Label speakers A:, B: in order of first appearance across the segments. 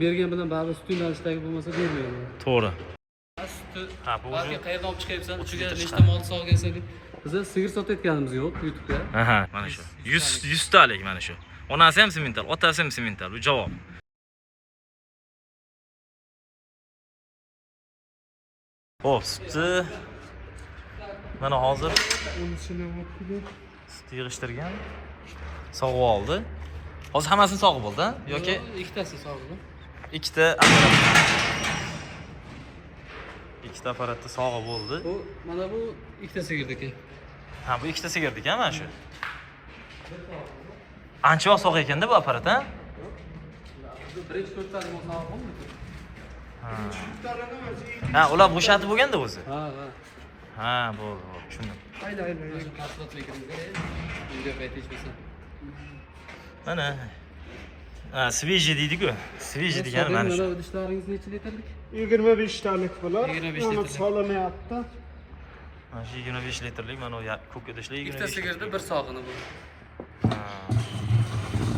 A: Bergan bilan baribir sut yo'nalishdagi bo'lmasa bermaydi.
B: To'g'ri.
A: Sutni
B: Ha, bu
A: balki qayerdan olib chiqyapsan, uchiga
B: litr
A: nechta
B: chiqadi.
A: mol solgansan deb. Biz sigir sotayotganimiz yo'q YouTube'ga.
B: Aha, mana shu. 100 talik mana shu. Onasi ham semental, otasi ham semental. Bu javob. Xo'p, sutni mana hozir sut yig'ishtirgan. Sog'ib oldi. Hozir hammasini sog'ib bo'ldi, yoki
A: ikkitasi sog'di.
B: ikkita apparatda sog'ib bo'ldi.
A: Bu mana bu ikkita sigirdiki.
B: Ha, bu ikkita sigirdik ha mana shu. Ancha vaqt sog' ekanda bu apparat, ha?
A: Birinchi to'rttalik sog'ib bo'ldi.
B: Ha, ular bo'shatib bo'lganda o'zi.
A: Ha.
B: Ha, bo'ldi, tushundim.
A: Hayda. Shu kartotligimizga unga aytishmasin.
B: Mana. Ha, sviji deydi-ku. Sviji degani mana shu.
A: Mana idishlaringiz necha litrlik?
C: 25 talik bular.
A: 25
C: Mana
A: litrlik.
C: solamayapti.
B: Mana shu 25 litrlik, mana o ko'k idishli 25.
A: Ikkita sigirni bir sog'ini bu.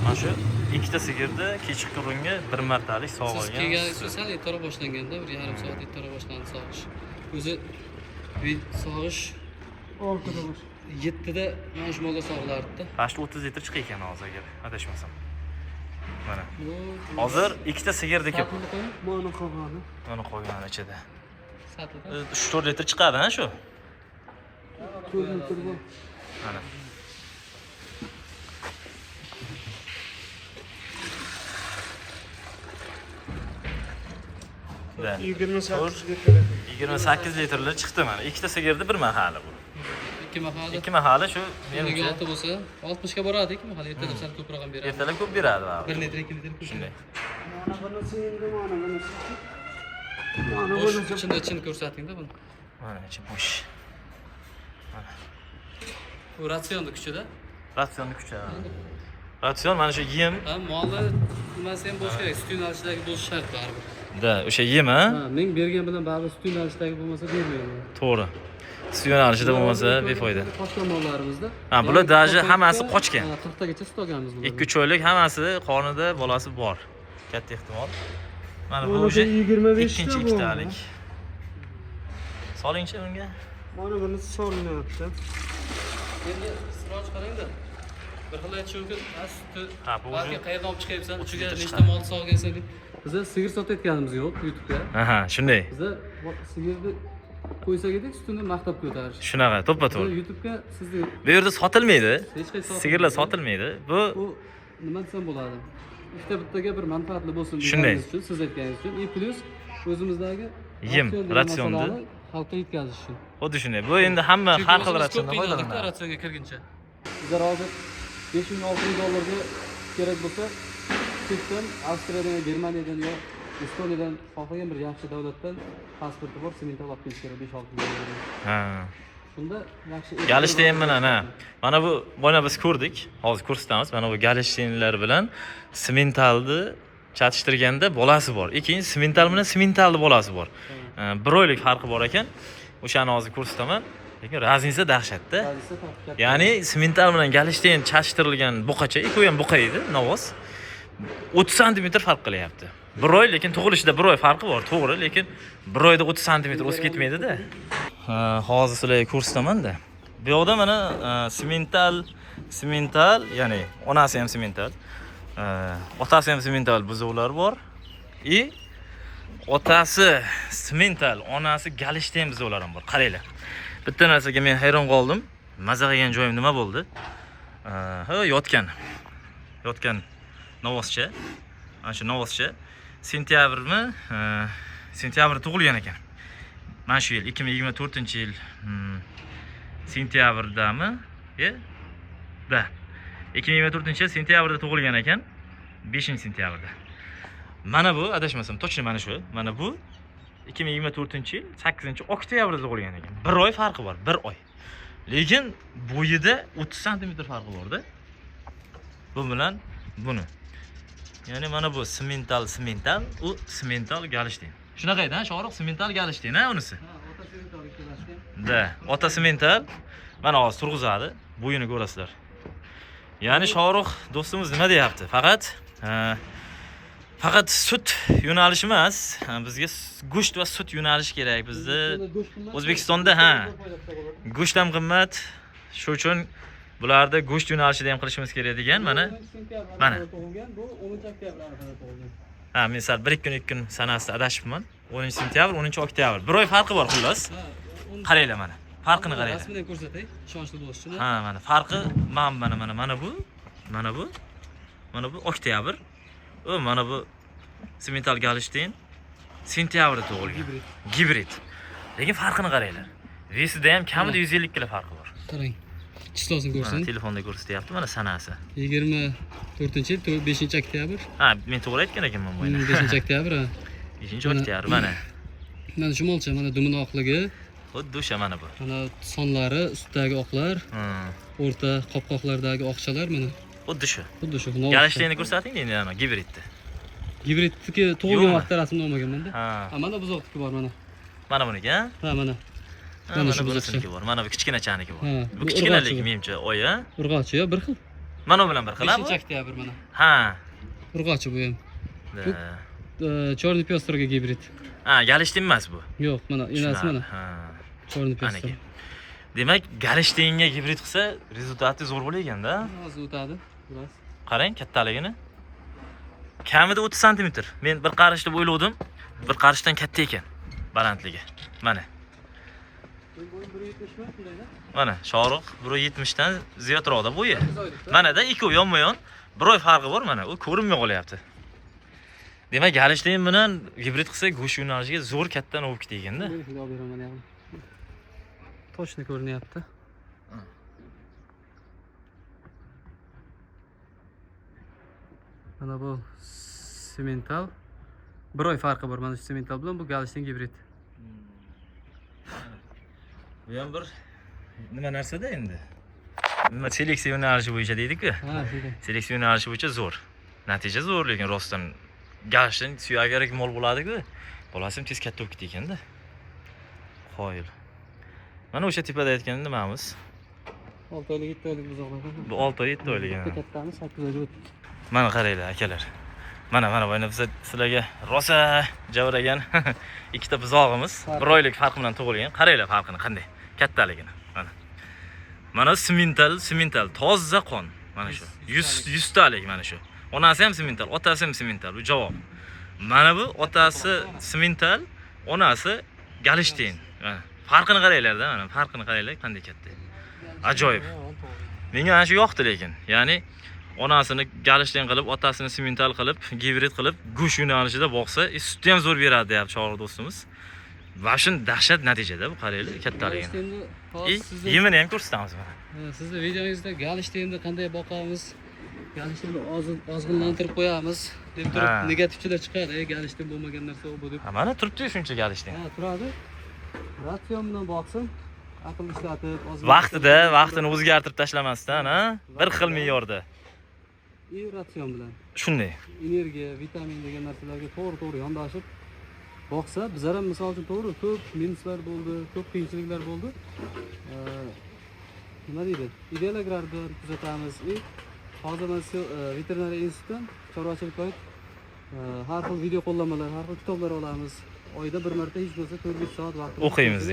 B: Mana shu ikkita sigirni kechqurunga bir martalik
A: Siz
B: sog'ilgan.
A: kelgan sal ertaroq boshlanganda, 1,5 soat ertaroq boshlandi sog'ish. O'zi sog'ish
C: 6 da var.
A: 7da mana shu molga sog'ilardi-da.
B: Pashta 30 litr chiqar ekan hozir agar adashmasam. Mana. Hozir ikkita sigirniki
C: Mana qolgani.
B: mana qolgan ichida.
A: Satida.
B: 3-4 litr chiqadi, ha shu?
C: 4 litr bor.
B: Mana. Da.
C: 28 litr.
B: 28 litrlar chiqdi mana. Ikkita sigirni bir mahali bu.
A: Ikki mahali.
B: Ikki mahali shu
A: Menga
B: menimcha
A: 6 bo'lsa, 60 ga boradi ikki mahali. Ertadan sal ko'proq ham beradi.
B: ertalab ko'p beradi baribir.
A: 1 litr, 2 litr ko'p.
B: Shunday.
C: Mana bunisi endi mana bunisi. Mana
A: Bo'sh
C: bunisi.
A: ichini ko'rsating-da buni.
B: Mana ichi bo'sh.
A: Bu ratsionni kuchida.
B: Ratsionni kuchi. Ratsion mana shu yem.
A: Ha, molni nimasi ham bo'lish kerak. Sut yo'nalishidagi bo'lishi shart baribir.
B: Da, o'sha yem, ha?
A: Ha, men bergan bilan baribir sut yo'nalishdagi bo'lmasa bermayman.
B: To'g'ri. Sut yo'nalishida bo'lmasa befoyda.
A: Qochgan mollarimizda.
B: Ha, bular daji hammasi qochgan.
A: 40 tagacha sut olganmiz bular.
B: 2-3 oylik hammasi qornida bolasi bor. Katta ehtimol. Mana bu
C: Mana
B: o'sha
C: bu 25
B: ikkinchi
C: ta bu.
B: ikkitalik. Solingchi unga.
C: Mana bunisi solinyapti.
A: Endi siroj qarang-da. Bir xil aytish mumkin, sutni
B: Ha, bu
A: balki
B: o'zi-
A: qayerdan olib chiqyapsan, uchiga
B: litr
A: nechta
B: chiqadi.
A: mol solgansan deb. Biz sigir sotayotganimiz yo'q YouTube'ga.
B: Aha, shunday.
A: Biz sigirni qo'ysak edik, sutini maqtab ko'tarish.
B: Shunaqa, to'ppa-to'g'ri.
A: YouTube'ga sizni
B: Bu yerda sotilmaydi.
A: hech qanday sotilmaydi.
B: Sigirlar sotilmaydi. Bu
A: bu nima desam bo'ladi? Ikkita bittaga bir manfaatli bo'lsin
B: Shunday.
A: deganingiz uchun, siz aytganingiz uchun, plus o'zimizdagi
B: Yem,
A: degan
B: ratsionni
A: masalani xalqqa yetkazish uchun.
B: xuddi shunday. Bu endi hamma
A: Chunki
B: har xil
A: o'zimiz
B: ratsiondan
A: ko'p qiynaldik-da
B: foydalanadi.
A: ratsionga kirguncha. Bizlar hozir 5,000-6,000 dollarga kerak bo'lsa, chetdan Avstriyadan, Germaniyadan yo Estoniyadan xohlagan bir yaxshi davlatdan pasporti bor, semental olib kelish kerak 5-6 dollarga.
B: Ha.
A: Shunda yaxshi
B: Galishtin bilan ha. Mana bu mana biz ko'rdik. Hozir ko'rsatamiz. Mana bu galishtinlar bilan sementalni chatishtirganda bolasi bor. Ikkinchi semental bilan sementalni bolasi bor. Bir oylik farqi bor ekan. O'shani hozir ko'rsataman. Lekin raznica dahshatda. Ya'ni semental bilan galishtin chatishtirilgan buqacha, ikkovi ham buqa edi, novoz. 30 sm farq qilyapti. Bir oy, lekin tug'ilishida bir oy farqi bor, to'g'ri, lekin bir oyda 30 sm o'sib ketmaydi-da. Hozir sizlarga ko'rsataman-da. Bu yoqda mana semental, ya'ni onasi ham semental, otasi ham semental buzoqlar bor. Otasi semental, onasi galishtin buzoqlar ham bor. Qaranglar. Bitta narsaga men hayron qoldim. Maza qilgan joyim nima bo'ldi? Yotgan novoscha. Mana shu novoscha sentyabrmi? Sentyabrda tug'ilgan ekan. Mana shu yil 2024-yil sentyabrdami? Da. 2024-yil sentyabrda tug'ilgan ekan. 5-sentyabrda. Mana bu adashmasam, точно mana shu. Mana bu 2024-yil 8-oktyabrda tug'ilgan ekan. 1 oy farqi bor, 1 oy. Lekin bo'yida 30 sm farqi bor-da. Bu bilan buni. Ya'ni mana bu semental, u semental galishtin. Shunaqa edi, ha, Shohruh semental galishtin, ha, unisi.
A: ota semental ikkalashgan.
B: Da, ota semental. Mana hozir turg'izadi. Bo'yini ko'rasizlar. Ya'ni Shohruh do'stimiz nima deyapti? Faqat Faqat sut yo'nalishi emas, bizga go'sht va sut yo'nalishi kerak. Bizni O'zbekistonda go'sht ham qimmat. Shu uchun bularda go'sht yo'nalishida ham qilishimiz kerak degan mana. Mana.
A: Bu 10-oktyabr arafasida tug'ilgan.
B: Ha, misol 1 kun 2 kun sanasida adashibman. 10-sentyabr, 10-oktyabr. Bir oy farqi bor xullas. Qaranglar mana. Farqini qaranglar.
A: Rasmini ko'rsatay, ishonchli bo'lish uchun.
B: Ha, mana farqi mana bu. Mana bu oktyabr. O mana bu Simmental Galishtin sentyabrda tug'ilgan. Gibrid. Lekin farqini qaranglar. Vesida ham kamida 150 kg farqi bor.
A: Qarang. Chislosini ko'rsin.
B: Telefonda ko'rsatyapti mana sanasi.
A: 24-yil 5-oktyabr.
B: Ha, men to'g'ri aytgan ekanman bu.
A: 5-oktyabr.
B: 5-oktyabr mana.
A: Mana shu molcha, mana dumini oqligi.
B: Xuddi o'sha mana bu.
A: Mana sonlari, ustidagi oqlar, o'rta qopqoqlardagi oqchalar mana.
B: Xuddi shu.
A: Xuddi shu.
B: Galishtinni ko'rsating endi mana gibridni.
A: Gibridniki tug'ilgan vaqtda rasmni olmaganman-da.
B: Ha.
A: Mana buzoqniki bor mana.
B: Mana buniki, ha?
A: Ha, mana.
B: Mana shu buzoqniki bor. Mana bu kichkinachaniki bor.
A: Ha,
B: Bu kichkinaligi menimcha oy, ha?
A: Urg'ochi yo bir xil.
B: Mana bu bilan bir xil, ha?
A: 5-oktyabr mana.
B: Ha.
A: Urg'ochi bu ham.
B: Da.
A: Chorniy pyostrga gibrid.
B: Ha, galishtin emas bu.
A: Yo'q, mana enasi mana.
B: Ha.
A: Chorniy pyostr.
B: Aniki. Demak, galishtinga gibrid qilsa, rezultati zo'r bo'lar ekanda.
A: Hozir o'tadi. Biroz.
B: Qarang kattaligini. Kamida 30 sm. Men bir qarish deb o'ylovdim. Bir qarishdan katta ekan balandligi. Mana. Mana Shoruq 170 dan ziyodroqda bo'yi. Mana-da ikkovi yonma-yon bir oy farqi bor mana. U ko'rinmay qolyapti. Demak, galishtin bilan gibrid qilsa go'sht yo'nalishiga zo'r katta novuk teganda.
A: Toshni ko'rinyapti. Mana bu Simmental. Bir oy farqi bor mana shu Simmental bilan bu galishtin gibrid.
B: Bu ham bir nima narsada endi? Nima seleksiya yo'nalishi bo'yicha deydi-ku.
A: Ha, shunday.
B: Seleksiya yo'nalishi bo'yicha zo'r. Natija zo'r, lekin rostdan galishtin suyagari mol bo'ladi-ku. Bolasi ham tez katta bo'lib ketganda. Qoyil. Mana o'sha tepada aytgan nimamiz?
A: 6 oylik, 7 oylik buzoqlar.
B: Bu 6 oy, 7 oylik.
A: Kattamiz 8 oylik o'tdi.
B: Mana qaranglar akalar. Mana mana biz sizlarga rosa javragan ikkita buzog'imiz 1 oylik farq bilan tug'ilgan. Qaranglar farqini qanday, kattaligini. Mana. Mana Simmental toza qon. Mana shu. 100 talik mana shu. Onasi ham Simmental, otasi ham Simmental. Bu javob. Mana bu otasi Simmental, onasi Galishtin. Mana farqini qaranglar-da, mana farqini qaranglar qanday katta. Ajoyib. Menga ana shu yoqdi lekin. Ya'ni onasini galishtin qilib, otasini Simmental qilib, gibrid qilib, go'sht yo'nalishida boqsa, sutni ham zo'r beradi deyapti Shoruq do'stimiz. Va shun dahshat natijada bu qaranglar kattaligini. Yemini ham ko'rsatamiz mana.
A: Sizni videongizda galishtinni qanday boqamiz, galishtinni ozg'inlantirib qo'yamiz deb turib negativchilar chiqadi. Galishtin bo'lmagan narsa u bu deb.
B: Mana turibdi shuncha galishtin.
A: Ha, turadi. Ratsion bilan boqsin. Aql ishlatib,
B: vaqtini o'zgartirib tashlamasdan, ha? Bir xil me'yorda.
A: Ratsion bilan.
B: Shunday.
A: Energiya, vitamin degan narsalarga to'g'ri yondashib boqsa, bizlar ham misol uchun to'g'ri ko'p minuslar bo'ldi, ko'p qiyinchiliklar bo'ldi. Nima deydi? Ideallarni kuzatamiz. Hozir mana veterinariya institutidan chorvachilik qilib har xil video qo'llanmalar, har xil kitoblar olamiz. Oyda bir marta hech bo'lsa 4-5 soat vaqt
B: o'qiymiz.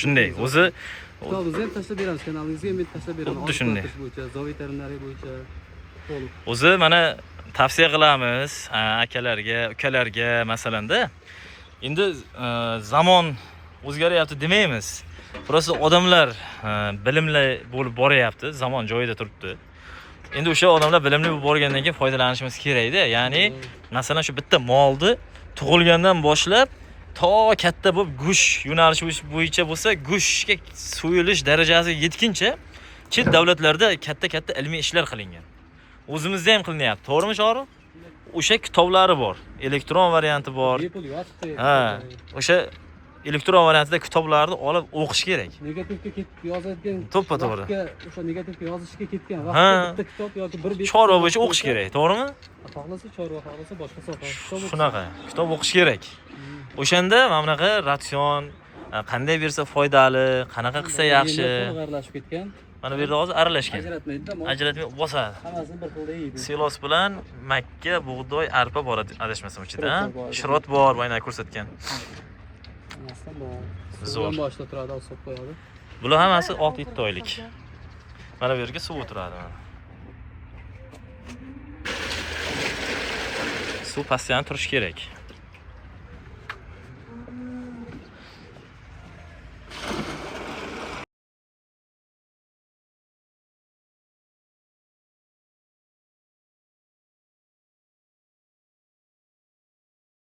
B: Shunday. O'zi
A: kitobimizni ham tashlab beramiz, kanalingizga men tashlab beraman.
B: Xuddi shunday.
A: Bo'yicha, veterinariya bo'yicha to'liq.
B: O'zi mana tavsiya qilamiz akalarga, ukalarga masalanda. Endi zamon o'zgaryapti demaymiz. Prosta odamlar bilimli bo'lib boryapti, zamon joyida turibdi. Endi o'sha odamlar bilimli bo'lib borgandan keyin foydalanishimiz kerak-da. Ya'ni masalan shu bitta molni tug'ilgandan boshlab to katta bo'lib go'sht yo'nalishi bo'yicha bo'lsa, go'shtga so'yilish darajasiga yetguncha chet davlatlarda katta ilmiy ishlar qilingan. O'zimizda ham qilinyapti. To'g'rimi, Shoruq? O'sha kitoblari bor, elektron varianti bor. Ha, o'sha elektron variantida kitoblarni olib o'qish kerak.
A: Negativga ketib yozadigan.
B: To'ppa-to'g'ri.
A: O'sha negativga yozishga ketgan vaqtda bitta kitob yoki bir bet
B: chorva bo'yicha o'qish kerak, to'g'rimi?
A: Xohlasa chorva, xohlasa boshqa soha.
B: Shunaqa, kitob o'qish kerak. O'shanda mana bunaqa ratsion qanday bersa foydali, qanaqa qilsa yaxshi.
A: Aralashib ketgan.
B: Mana bu yerda hozir aralashgan.
A: Ajratmaydi-da,
B: Ajratmay bosadi.
A: hammasini bir xilda yeydi.
B: Silos bilan makka, bug'doy, arpa bor adashmasam ichida.
A: Shirot bor.
B: Shirot bor, mana ko'rsatgan.
A: Hammasidan bor.
B: Zo'r.
A: Suv boshida turadi, olib qo'yadi.
B: Bular hammasi 6-7 oylik. Mana bu yerga suv o'tiradi mana. Suv pastdan turish kerak.